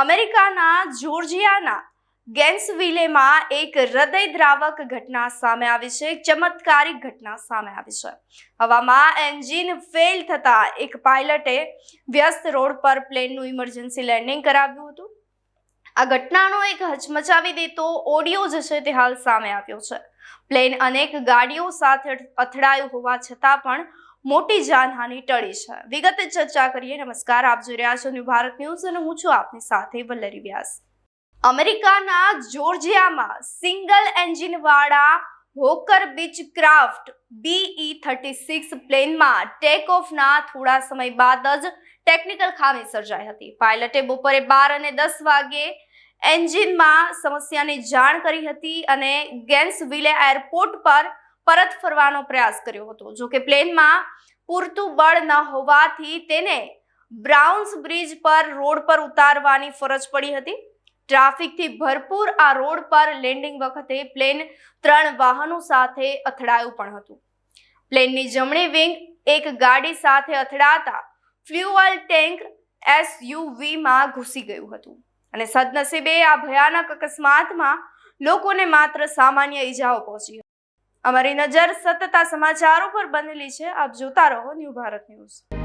અમેરિકાના જોર્જિયાના ગેન્સવિલેમાં એક હૃદયદ્રાવક ઘટના સામે આવી છે. એક ચમત્કારિક ઘટના સામે આવી છે. હવામાં એન્જિન ફેલ થતા એક પાયલટે વ્યસ્ત રોડ પર પ્લેનનું ઇમરજન્સી લેન્ડિંગ કરાવ્યું હતું. આ ઘટનાનો એક હચમચાવી દેતો ઓડિયો જે છે તે હાલ સામે આવ્યો છે. પ્લેન અનેક ગાડીઓ સાથે અથડાયું હોવા છતાં પણ મોટી જાનહાનિ ટળી છે. વિગતે ચર્ચા કરીએ. નમસ્કાર, આપ જોઈ રહ્યા છો ન્યૂ ભારત ન્યૂઝ અને હું છું આપની સાથે વલ્લરી વ્યાસ. અમેરિકાના જોર્જિયામાં સિંગલ એન્જિન વાળા હોકર બીચક્રાફ્ટ BE-36 પ્લેનમાં ટેક ઓફના થોડા સમય બાદ જ ટેકનિકલ ખામી સર્જાઈ હતી. પાયલટે બપોરે 12:10 વાગ્યે એન્જિનમાં સમસ્યાની જાણ કરી હતી અને ગેન્સવિલે એરપોર્ટ પર પરત ફરવાનો પ્રયાસ કર્યો હતો. જો કે પ્લેનમાં પૂરતું બળ ન હોવાથી તેને બ્રાઉન્સ બ્રિજ પર રોડ પર ઉતારવાની ફરજ પડી હતી. ટ્રાફિકથી ભરપૂર આ રોડ પર લેન્ડિંગ વખતે પ્લેન 3 વાહનો સાથે અથડાયું પણ હતું. પ્લેનની જમણી વિંગ એક ગાડી સાથે અથડાતા ફ્યુઅલ ટેન્ક SUV-માં ઘૂસી ગયું હતું અને સદનસીબે આ ભયાનક અકસ્માતમાં લોકોને માત્ર સામાન્ય ઈજાઓ પહોંચી હતી. અમારી નજર સતત આ સમાચારો પર બનેલી છે. આપ જોતા રહો ન્યૂ ભારત ન્યૂઝ.